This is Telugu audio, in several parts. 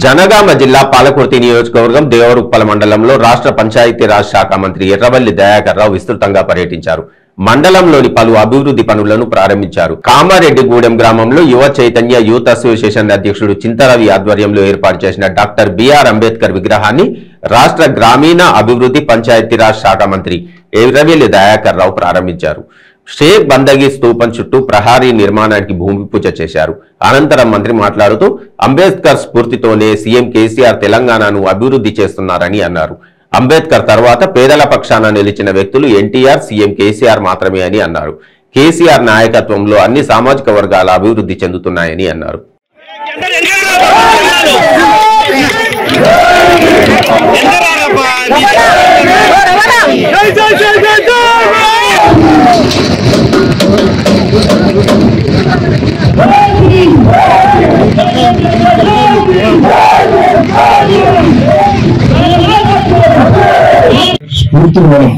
జనగామ జిల్లా పాలకుర్తి నియోజకవర్గం దేవరుప్పల మండలంలో రాష్ట్ర పంచాయతీరాజ్ శాఖ మంత్రి ఎర్రవల్లి దయాకర్ రావు విస్తృతంగా పర్యటించారు. మండలంలోని పలు అభివృద్ధి పనులను ప్రారంభించారు. కామారెడ్డిగూడెం గ్రామంలో యువ చైతన్య యూత్ అసోసియేషన్ అధ్యక్షుడు చింతరవి ఆధ్వర్యంలో ఏర్పాటు చేసిన డాక్టర్ బిఆర్ అంబేద్కర్ విగ్రహాన్ని రాష్ట్ర గ్రామీణ అభివృద్ధి పంచాయతీరాజ్ శాఖ మంత్రి ఎర్రవల్లి దయాకర్ రావు ప్రారంభించారు. షేక్ బందగి స్తూపం చుట్టూ ప్రహారీ నిర్మాణానికి భూమి పూజ చేశారు. అనంతరం మంత్రి మాట్లాడుతూ అంబేద్కర్ స్ఫూర్తితోనే సీఎం కేసీఆర్ తెలంగాణను అభివృద్ధి చేస్తున్నారని అన్నారు. అంబేద్కర్ తర్వాత పేదల పక్షాన నిలిచిన వ్యక్తులు ఎన్టీఆర్, సీఎం కేసీఆర్ మాత్రమే అని అన్నారు. కేసీఆర్ నాయకత్వంలో అన్ని సామాజిక వర్గాల అభివృద్ధి చెందుతున్నాయని అన్నారు. స్ఫూర్తి మనం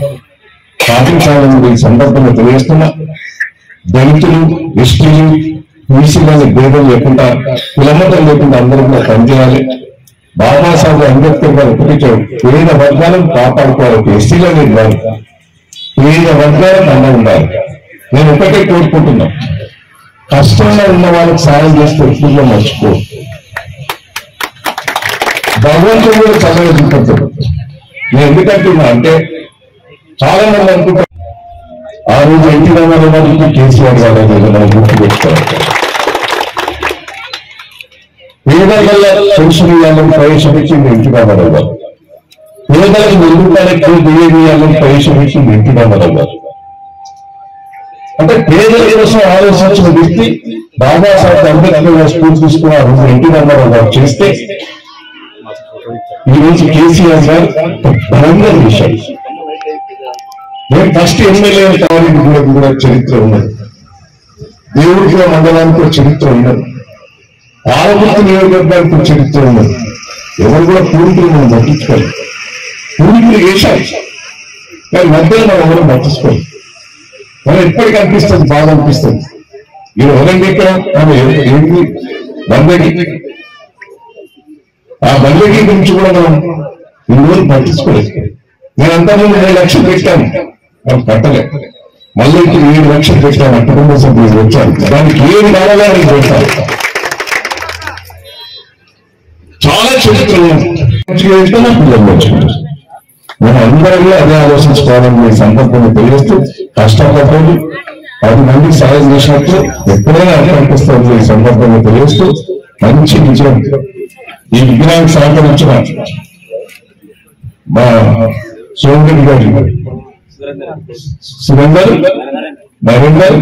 పాటించాలని సందర్భంగా తెలియజేస్తున్నా. దళితులు, ఎస్టీలు, బీసీలని భేదం లేకుండా, కులమతం లేకుండా అందరూ కూడా పనిచేయాలి. బాబాసాహెబ్ అంబేద్కర్ గారు ఒప్పించారు, పేద వర్గాలను కాపాడుకోవాలి. ఎస్టీలనే కాదు, పేద వర్గాలకు అండ ఉండాలి. నేను ఒకటే కోరుకుంటున్నా, కష్టంలో ఉన్న వాళ్ళకి సాయం చేస్తే ఎప్పుడు మర్చిపో. భగవంతుడు కూడా చల్లగా చూపుతాడు. నేను ఎందుకంటున్నా అంటే, చాలా మంది అనుకుంటారు ఆ రోజు ఎన్టీ రామారావు గారికి కేసీఆర్ గారు మనం గుర్తు పెట్టుకోవాలి. పేదల పెన్షన్ ఇవ్వాలని ప్రవేశపెట్టింది ఎన్టీ రామారావు గారు. పేదలకు 1,000 రూపాయలకి ఇవ్వాలని ప్రవేశపెట్టింది ఎన్టీ రామారావు గారు. అంటే పేదల కోసం ఆలోచించిన వ్యక్తి బాబాసాహెబ్ అంబేద్కర్ గారు స్ఫూర్తి తీసుకున్న ఆ రోజు ఎన్టీ రామారావు గారు చేస్తే, ఈ రోజు కేసీఆర్ గారు బలంగా విషయం. నేను ఫస్ట్ ఎమ్మెల్యే కావాలని కూడా చరిత్ర ఉన్నది. దేవుడిగా మండలానికి చరిత్ర ఉన్నది. పాలకుర్తి నియోజకవర్గానికి చరిత్ర ఉన్నది. ఎవరు కూడా పూర్వీకులు మనం పట్టించుకోవాలి. పూర్వీకులు చేశారు, కానీ మధ్యలో మనం ఎవరు పట్టించుకోవాలి. మనం ఎప్పటికీ అనిపిస్తుంది, బాగా అనిపిస్తుంది. ఇది ఎవరండి ఇక్కడ ఏంటి బందగి, ఆ బందగి గురించి కూడా మనం ఈ రోజు పట్టించుకోలేదు. నేను అంతకుముందు 7 లక్షలు పెట్టాను, మనం కట్టలే. మళ్ళీ ఇప్పుడు 7 లక్షలు పెట్టాను, ఆ కుటుంబ సభ్యులు వచ్చారు. దానికి ఏమి కావాలని పెడతాను. చాలా చరిత్ర పిల్లలు వచ్చింది. మనం అందరిలో అదే ఆలోచించుకోవాలని సందర్భంగా తెలియజేస్తూ, కష్టపడ్డది 10 మందికి సాయం చేసినట్టు ఎప్పుడైనా అనిపిస్తుంది. ఈ సందర్భంగా తెలియజేస్తూ, మంచి విజయం ఈ విగ్రహానికి సహకరించిన మా సోమరెడ్డి గారి సురేందర్, నరేందర్,